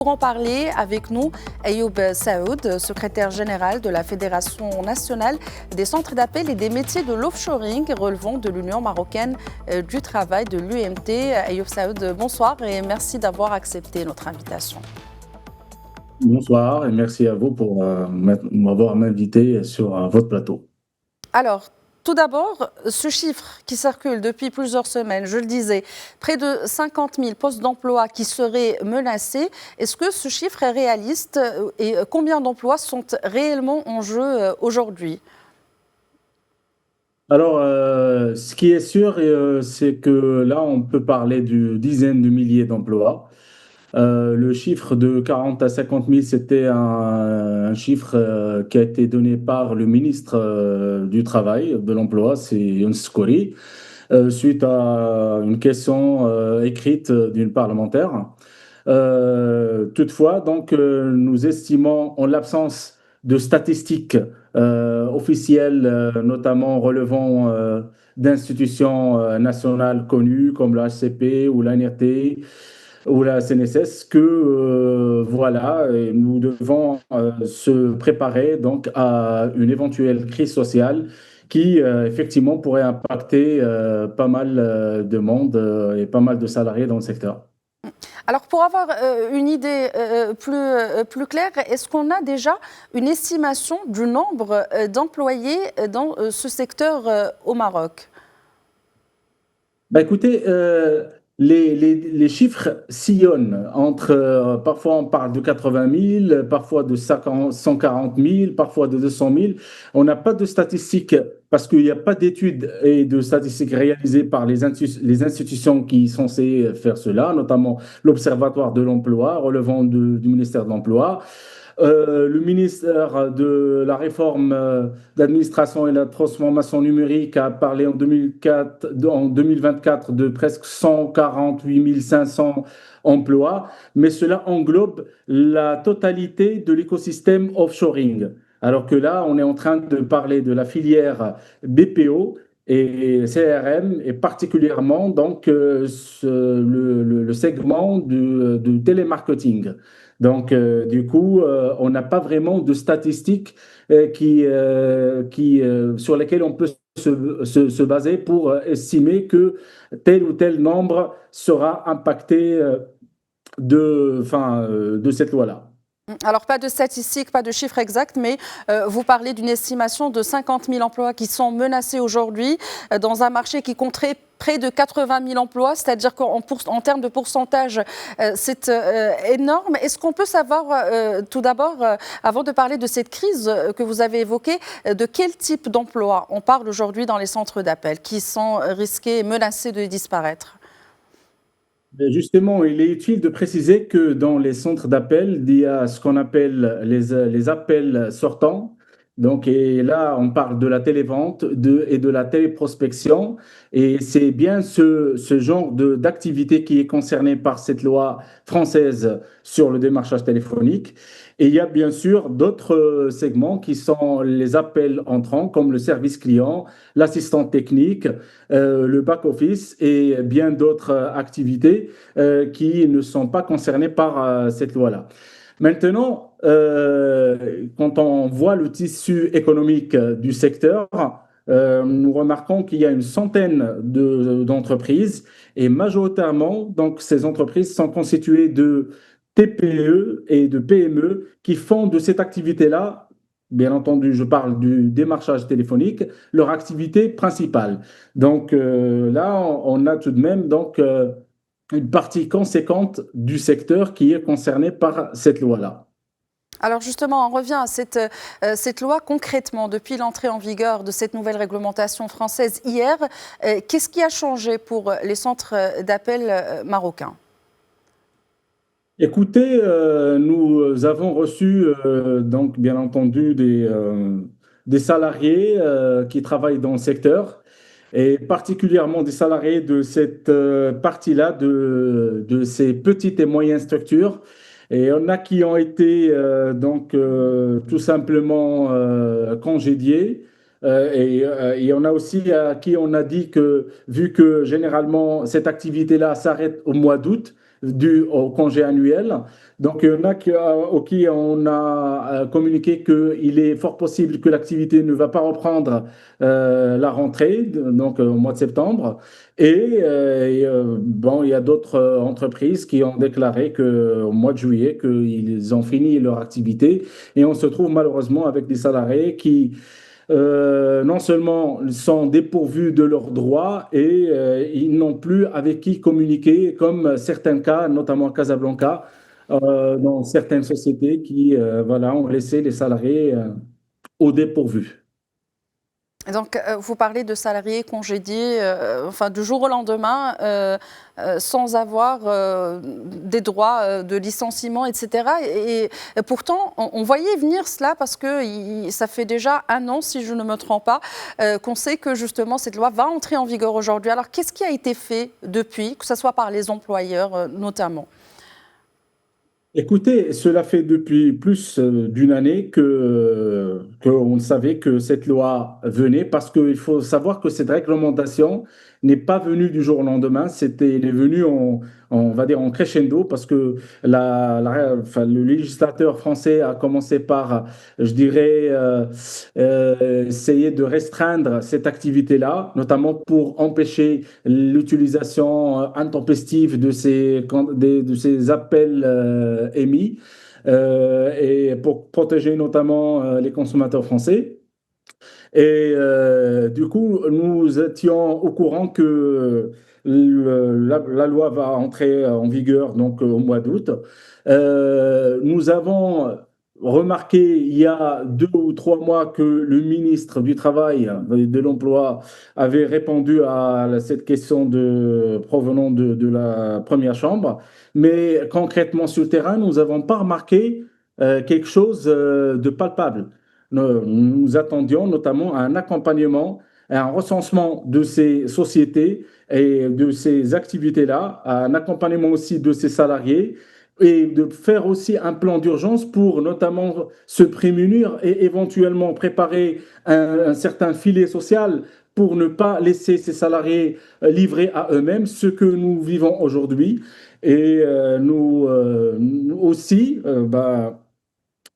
Pour en parler avec nous, Ayoub Saoud, secrétaire général de la Fédération nationale des centres d'appel et des métiers de l'offshoring relevant de l'Union marocaine du travail de l'UMT. Ayoub Saoud, bonsoir et merci d'avoir accepté notre invitation. Bonsoir et merci à vous pour m'avoir invité sur votre plateau. Alors, tout d'abord, ce chiffre qui circule depuis plusieurs semaines, je le disais, près de 50 000 postes d'emploi qui seraient menacés. Est-ce que ce chiffre est réaliste et combien d'emplois sont réellement en jeu aujourd'hui? Alors, ce qui est sûr, c'est que là, on peut parler de dizaines de milliers d'emplois. Le chiffre de 40 à 50 000, c'était un chiffre qui a été donné par le ministre du Travail, de l'Emploi, c'est Younes Skouri, suite à une question écrite d'une parlementaire. Toutefois, donc, nous estimons, en l'absence de statistiques officielles, notamment relevant d'institutions nationales connues comme la HCP ou l'ANRT ou la CNSS, que voilà, et nous devons se préparer donc à une éventuelle crise sociale qui effectivement pourrait impacter pas mal de monde et pas mal de salariés dans le secteur. Alors, pour avoir une idée plus claire, est-ce qu'on a déjà une estimation du nombre d'employés dans ce secteur au Maroc? Écoutez, les chiffres sillonnent entre, parfois on parle de 80 000, parfois de 140 000, parfois de 200 000. On n'a pas de statistiques parce qu'il n'y a pas d'études et de statistiques réalisées par les institutions qui sont censées faire cela, notamment l'Observatoire de l'emploi relevant du ministère de l'Emploi. Le ministère de la Réforme d'administration et de la transformation numérique a parlé en 2024 de presque 148 500 emplois, mais cela englobe la totalité de l'écosystème offshoring. Alors que là, on est en train de parler de la filière BPO et CRM, et particulièrement donc le segment du télémarketing. Donc, du coup, on n'a pas vraiment de statistiques sur lesquelles on peut se baser pour estimer que tel ou tel nombre sera impacté de cette loi-là. Alors, pas de statistiques, pas de chiffres exacts, mais vous parlez d'une estimation de 50 000 emplois qui sont menacés aujourd'hui dans un marché qui compterait près de 80 000 emplois, c'est-à-dire qu'en termes de pourcentage, c'est énorme. Est-ce qu'on peut savoir, tout d'abord, avant de parler de cette crise que vous avez évoquée, de quel type d'emploi on parle aujourd'hui dans les centres d'appel qui sont risqués et menacés de disparaître? Justement, il est utile de préciser que dans les centres d'appel, il y a ce qu'on appelle les appels sortants. Donc, et là, on parle de la télévente et de la téléprospection. Et c'est bien ce genre d'activité qui est concerné par cette loi française sur le démarchage téléphonique. Et il y a bien sûr d'autres segments qui sont les appels entrants, comme le service client, l'assistant technique, le back-office et bien d'autres activités qui ne sont pas concernées par cette loi-là. Maintenant, quand on voit le tissu économique du secteur, nous remarquons qu'il y a une centaine d'entreprises et majoritairement, donc, ces entreprises sont constituées de TPE et de PME qui font de cette activité-là, bien entendu, je parle du démarchage téléphonique, leur activité principale. Donc là, on a tout de même donc, une partie conséquente du secteur qui est concernée par cette loi-là. Alors justement, on revient à cette loi concrètement depuis l'entrée en vigueur de cette nouvelle réglementation française hier. Qu'est-ce qui a changé pour les centres d'appel marocains? Écoutez, nous avons reçu donc bien entendu des salariés qui travaillent dans le secteur et particulièrement des salariés de cette partie-là de ces petites et moyennes structures. Et on a qui ont été donc tout simplement congédiés. Et on a aussi à qui on a dit que vu que généralement cette activité-là s'arrête au mois d'août, dû au congé annuel. Donc, il y en a qui on a communiqué qu'il est fort possible que l'activité ne va pas reprendre la rentrée, donc au mois de septembre. Bon, il y a d'autres entreprises qui ont déclaré qu'au mois de juillet, qu'ils ont fini leur activité. Et on se trouve malheureusement avec des salariés qui non seulement sont dépourvus de leurs droits et ils n'ont plus avec qui communiquer, comme certains cas, notamment à Casablanca, dans certaines sociétés qui voilà, ont laissé les salariés au dépourvu. Donc, vous parlez de salariés congédiés, enfin, du jour au lendemain, sans avoir des droits de licenciement, etc. Et pourtant, on voyait venir cela parce que ça fait déjà un an, si je ne me trompe pas, qu'on sait que justement cette loi va entrer en vigueur aujourd'hui. Alors, qu'est-ce qui a été fait depuis, que ce soit par les employeurs notamment? Écoutez, cela fait depuis plus d'une année qu'on savait que cette loi venait parce qu'il faut savoir que cette réglementation n'est pas venue du jour au lendemain, elle est venue on va dire en crescendo parce que enfin, le législateur français a commencé par, je dirais, essayer de restreindre cette activité-là, notamment pour empêcher l'utilisation intempestive de ces appels émis et pour protéger notamment les consommateurs français. Et du coup, nous étions au courant que la loi va entrer en vigueur donc au mois d'août. Nous avons remarqué il y a 2 ou 3 mois que le ministre du Travail et de l'Emploi avait répondu à cette question provenant de la première chambre. Mais concrètement sur le terrain, nous n'avons pas remarqué quelque chose de palpable. Nous attendions notamment un accompagnement, un recensement de ces sociétés et de ces activités-là, un accompagnement aussi de ces salariés et de faire aussi un plan d'urgence pour notamment se prémunir et éventuellement préparer un certain filet social pour ne pas laisser ces salariés livrés à eux-mêmes, ce que nous vivons aujourd'hui. Et nous aussi,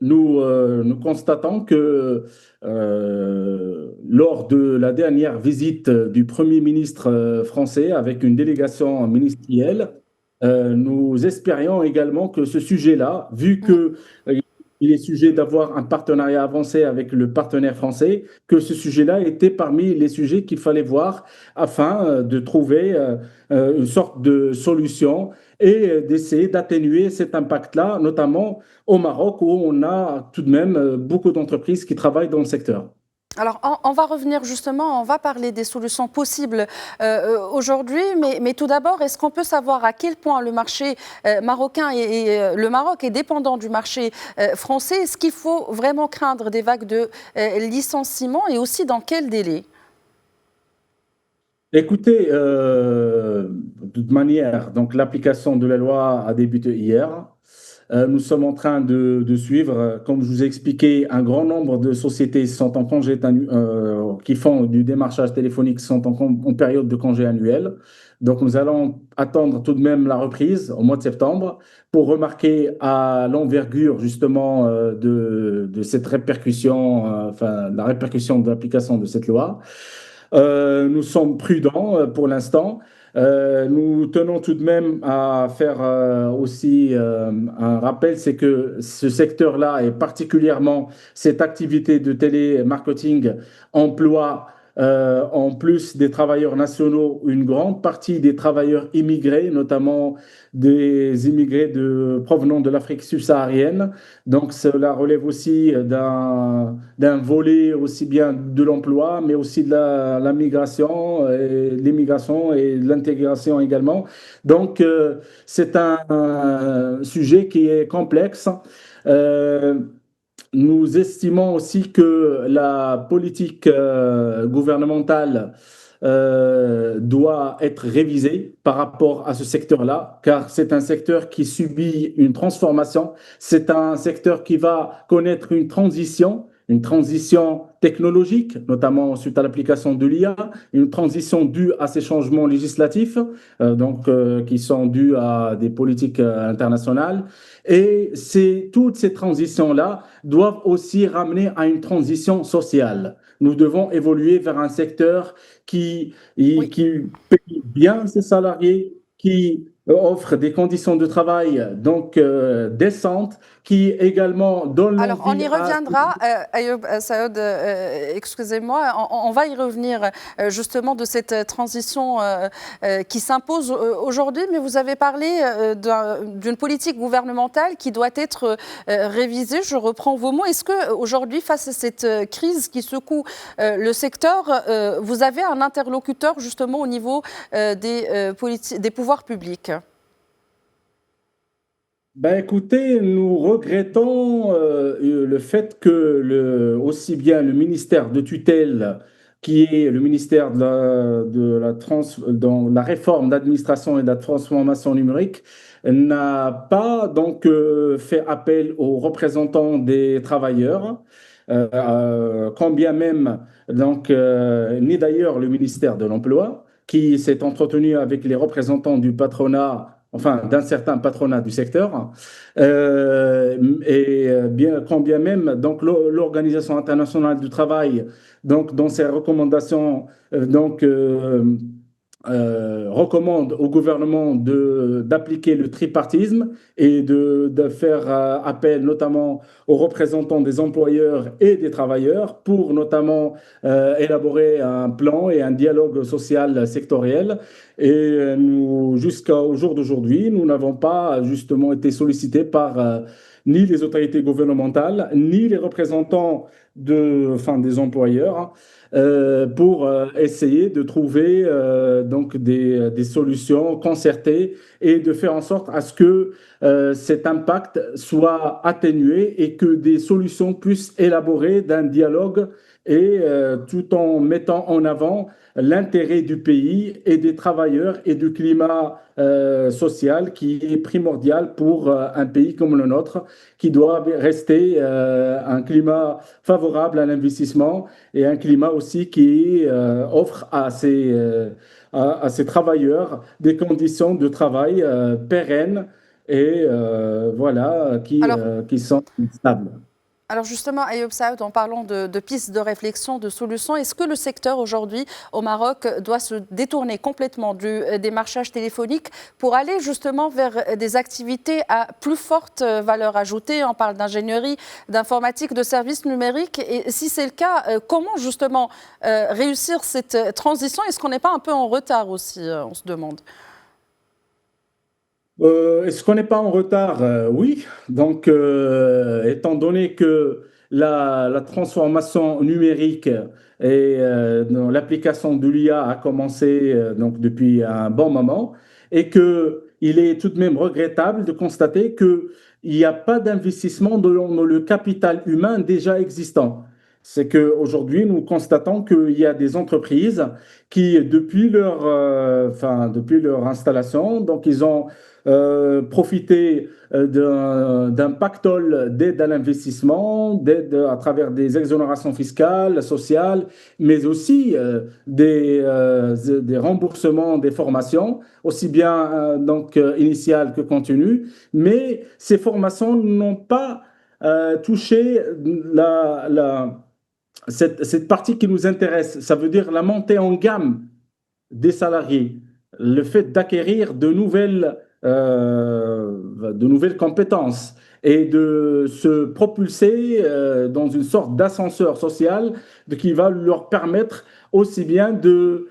nous constatons que lors de la dernière visite du Premier ministre français avec une délégation ministérielle, nous espérions également que ce sujet-là, vu que il est sujet d'avoir un partenariat avancé avec le partenaire français, que ce sujet-là était parmi les sujets qu'il fallait voir afin de trouver une sorte de solution et d'essayer d'atténuer cet impact-là, notamment au Maroc où on a tout de même beaucoup d'entreprises qui travaillent dans le secteur. Alors, on va revenir justement, on va parler des solutions possibles aujourd'hui, mais tout d'abord, est-ce qu'on peut savoir à quel point le marché marocain et le Maroc est dépendant du marché français? Est-ce qu'il faut vraiment craindre des vagues de licenciements et aussi dans quel délai? Écoutez, de toute manière, donc l'application de la loi a débuté hier. Nous sommes en train de suivre, comme je vous ai expliqué, un grand nombre de sociétés sont en qui font du démarchage téléphonique sont en période de congé annuel. Donc, nous allons attendre tout de même la reprise au mois de septembre pour remarquer à l'envergure justement de cette répercussion, enfin la répercussion de l'application de cette loi. Nous sommes prudents pour l'instant. Nous tenons tout de même à faire aussi un rappel, c'est que ce secteur-là et particulièrement cette activité de télémarketing emploie en plus des travailleurs nationaux, une grande partie des travailleurs immigrés, notamment des immigrés provenant de l'Afrique subsaharienne. Donc cela relève aussi d'un volet aussi bien de l'emploi, mais aussi de la migration, et l'immigration et de l'intégration également. Donc c'est un sujet qui est complexe. Euh, Nous estimons aussi que la politique gouvernementale doit être révisée par rapport à ce secteur-là, car c'est un secteur qui subit une transformation, c'est un secteur qui va connaître une transition une transition technologique, notamment suite à l'application de l'IA, une transition due à ces changements législatifs, qui sont dus à des politiques internationales. Et toutes ces transitions-là doivent aussi ramener à une transition sociale. Nous devons évoluer vers un secteur Oui. qui paye bien ses salariés, qui offre des conditions de travail décentes, qui également donne Alors, on l'envie y à... reviendra, Ayoub Saoud, excusez-moi, on va y revenir justement de cette transition qui s'impose aujourd'hui, mais vous avez parlé d'une politique gouvernementale qui doit être révisée. Je reprends vos mots. Est-ce qu'aujourd'hui, face à cette crise qui secoue le secteur, vous avez un interlocuteur justement au niveau des pouvoirs publics ? Ben écoutez, nous regrettons le fait que aussi bien le ministère de tutelle, qui est le ministère dans la réforme d'administration et de la transformation numérique, n'a pas fait appel aux représentants des travailleurs, quand bien même ni d'ailleurs le ministère de l'Emploi, qui s'est entretenu avec les représentants du patronat, enfin d'un certain patronat du secteur, quand bien même l'Organisation internationale du travail, dans ses recommandations, recommande au gouvernement d'appliquer le tripartisme et de faire appel notamment aux représentants des employeurs et des travailleurs pour notamment élaborer un plan et un dialogue social sectoriel. Et nous, jusqu'au jour d'aujourd'hui, nous n'avons pas justement été sollicités par ni les autorités gouvernementales, ni les représentants des employeurs pour essayer de trouver des solutions concertées et de faire en sorte à ce que cet impact soit atténué et que des solutions puissent élaborer d'un dialogue et tout en mettant en avant l'intérêt du pays et des travailleurs et du climat social qui est primordial pour un pays comme le nôtre, qui doit rester un climat favorable à l'investissement et un climat aussi qui offre à ces travailleurs des conditions de travail pérennes et Alors, qui sont stables. Alors justement, Ayoub Saoud, en parlant de pistes de réflexion, de solutions, est-ce que le secteur aujourd'hui au Maroc doit se détourner complètement du démarchage téléphonique pour aller justement vers des activités à plus forte valeur ajoutée? On parle d'ingénierie, d'informatique, de services numériques. Et si c'est le cas, comment justement réussir cette transition? Est-ce qu'on n'est pas un peu en retard aussi, on se demande? Est-ce qu'on n'est pas en retard? Oui. Étant donné que la transformation numérique et l'application de l'IA a commencé depuis un bon moment et que il est tout de même regrettable de constater qu'il n'y a pas d'investissement dans le capital humain déjà existant. C'est qu'aujourd'hui, nous constatons qu'il y a des entreprises qui, depuis leur installation, ils ont profiter d'un pactole d'aide à l'investissement, d'aide à travers des exonérations fiscales, sociales, mais aussi des remboursements des formations, aussi bien initiales que continues. Mais ces formations n'ont pas touché cette partie qui nous intéresse. Ça veut dire la montée en gamme des salariés, le fait d'acquérir de nouvelles compétences et de se propulser dans une sorte d'ascenseur social qui va leur permettre aussi bien de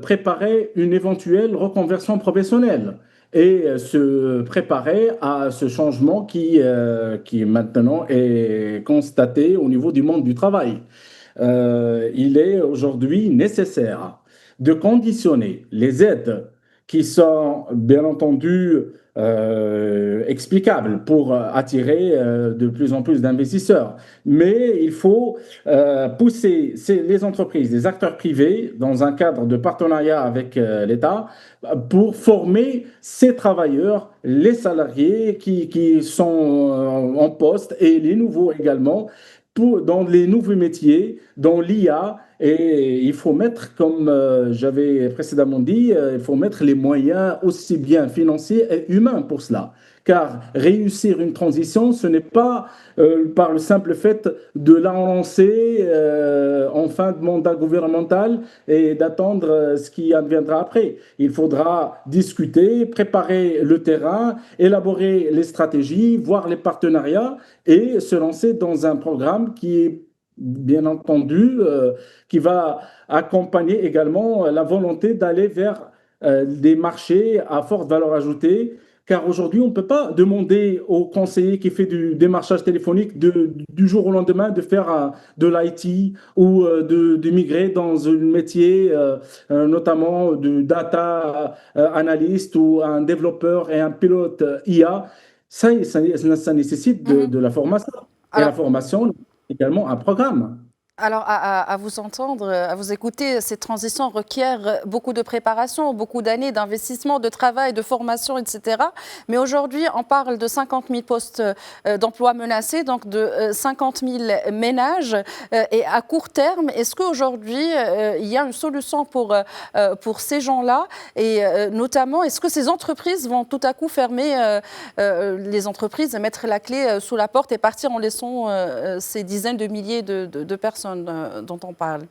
préparer une éventuelle reconversion professionnelle et se préparer à ce changement qui maintenant est constaté au niveau du monde du travail. Il est aujourd'hui nécessaire de conditionner les aides qui sont bien entendu explicables pour attirer de plus en plus d'investisseurs. Mais il faut pousser les entreprises, les acteurs privés dans un cadre de partenariat avec l'État pour former ces travailleurs, les salariés qui sont en poste et les nouveaux également dans les nouveaux métiers, dans l'IA. Et il faut mettre, comme j'avais précédemment dit, il faut mettre les moyens aussi bien financiers et humains pour cela. Car réussir une transition, ce n'est pas par le simple fait de la lancer en fin de mandat gouvernemental et d'attendre ce qui adviendra après. Il faudra discuter, préparer le terrain, élaborer les stratégies, voir les partenariats et se lancer dans un programme qui est bien entendu, qui va accompagner également la volonté d'aller vers des marchés à forte valeur ajoutée. Car aujourd'hui, on ne peut pas demander au conseiller qui fait du démarchage téléphonique du jour au lendemain de faire de l'IT ou de migrer dans un métier, notamment de data analyst ou un développeur et un pilote IA. Ça nécessite Mhm. de la formation. Et la Alors, formation, également un programme. Alors, à vous entendre, à vous écouter, ces transitions requièrent beaucoup de préparation, beaucoup d'années d'investissement, de travail, de formation, etc. Mais aujourd'hui, on parle de 50 000 postes d'emploi menacés, donc de 50 000 ménages. Et à court terme, est-ce qu'aujourd'hui, il y a une solution pour ces gens-là? Et notamment, est-ce que ces entreprises vont tout à coup fermer les entreprises, mettre la clé sous la porte et partir en laissant ces dizaines de milliers de personnes dont on parle?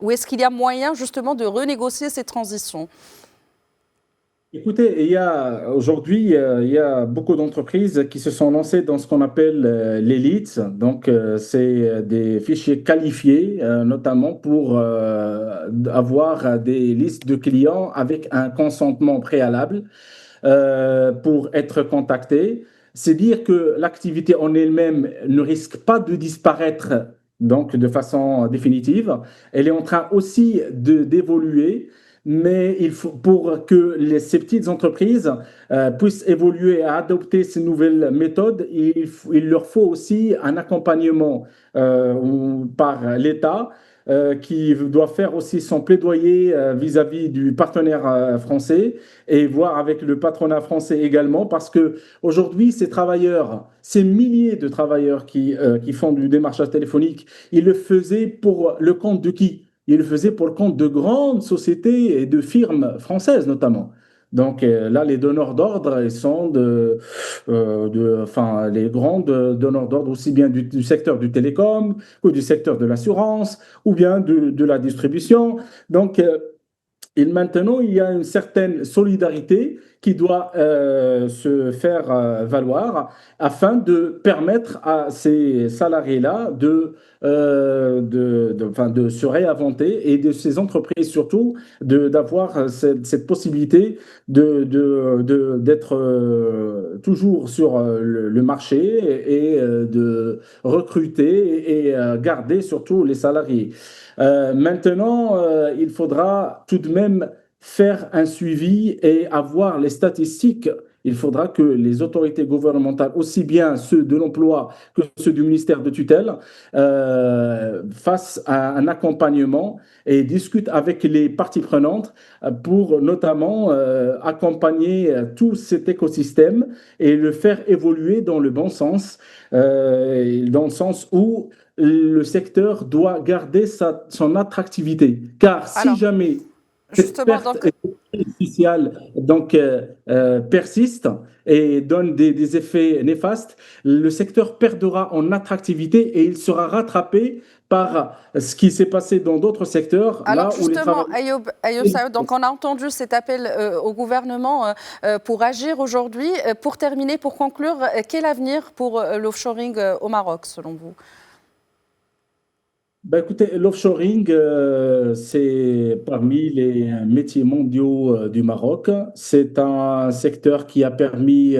Ou est-ce qu'il y a moyen justement de renégocier ces transitions? Écoutez, aujourd'hui, il y a beaucoup d'entreprises qui se sont lancées dans ce qu'on appelle l'élite. Donc, c'est des fichiers qualifiés, notamment pour avoir des listes de clients avec un consentement préalable pour être contacté. C'est dire que l'activité en elle-même ne risque pas de disparaître donc de façon définitive. Elle est en train aussi d'évoluer, mais il faut, pour que ces petites entreprises puissent évoluer et adopter ces nouvelles méthodes, il leur faut aussi un accompagnement par l'État qui doit faire aussi son plaidoyer vis-à-vis du partenaire français et voir avec le patronat français également, parce que aujourd'hui, ces travailleurs, ces milliers de travailleurs qui font du démarchage téléphonique, ils le faisaient pour le compte de qui? Ils le faisaient pour le compte de grandes sociétés et de firmes françaises notamment. Donc là, les donneurs d'ordre, ils sont enfin, les grandes donneurs d'ordre aussi bien du secteur du télécom que du secteur de l'assurance ou bien de la distribution. Donc, et maintenant, il y a une certaine solidarité qui doit se faire valoir afin de permettre à ces salariés-là enfin, de se réinventer et de ces entreprises surtout d'avoir cette possibilité d'être toujours sur le marché et de recruter et garder surtout les salariés. Maintenant, il faudra tout de même faire un suivi et avoir les statistiques. Il faudra que les autorités gouvernementales, aussi bien ceux de l'emploi que ceux du ministère de tutelle, fassent un accompagnement et discutent avec les parties prenantes pour notamment accompagner tout cet écosystème et le faire évoluer dans le bon sens, dans le sens où le secteur doit garder son attractivité. Car si Alors, jamais cette justement, perte donc, sociale donc, persiste et donne des effets néfastes, le secteur perdra en attractivité et il sera rattrapé par ce qui s'est passé dans d'autres secteurs, alors là où les justement, travailleurs... Ayoub Saoud, donc on a entendu cet appel au gouvernement pour agir aujourd'hui. Pour terminer, pour conclure, quel avenir pour l'offshoring au Maroc, selon vous? Ben écoutez, l'offshoring, c'est parmi les métiers mondiaux du Maroc. C'est un secteur qui a permis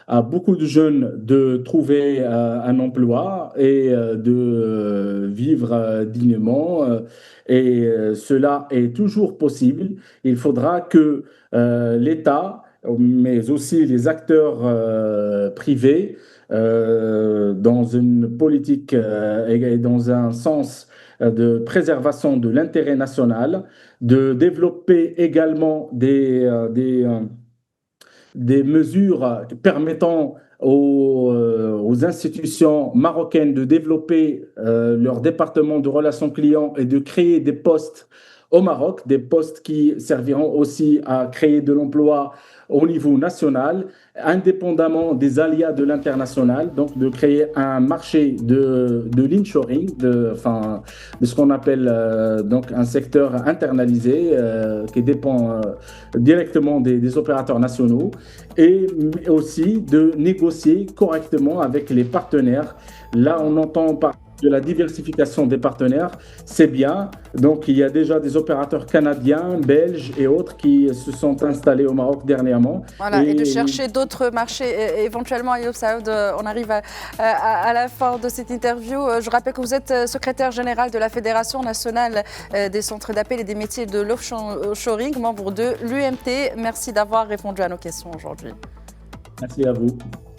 à beaucoup de jeunes de trouver un emploi et de vivre dignement. Et cela est toujours possible. Il faudra que l'État, mais aussi les acteurs privés, dans une politique et dans un sens de préservation de l'intérêt national, de développer également des mesures permettant aux institutions marocaines de développer leur département de relations clients et de créer des postes au Maroc, des postes qui serviront aussi à créer de l'emploi au niveau national, indépendamment des aléas de l'international, donc de créer un marché de l'inshoring, de ce qu'on appelle donc un secteur internalisé qui dépend directement des opérateurs nationaux, et aussi de négocier correctement avec les partenaires. Là, on entend parler de la diversification des partenaires, c'est bien. Donc, il y a déjà des opérateurs canadiens, belges et autres qui se sont installés au Maroc dernièrement. Voilà, et de chercher d'autres marchés éventuellement. Ayoub Saoud, on arrive à la fin de cette interview. Je rappelle que vous êtes secrétaire général de la Fédération nationale des centres d'appel et des métiers de l'offshoring, membre de l'UMT. Merci d'avoir répondu à nos questions aujourd'hui. Merci à vous.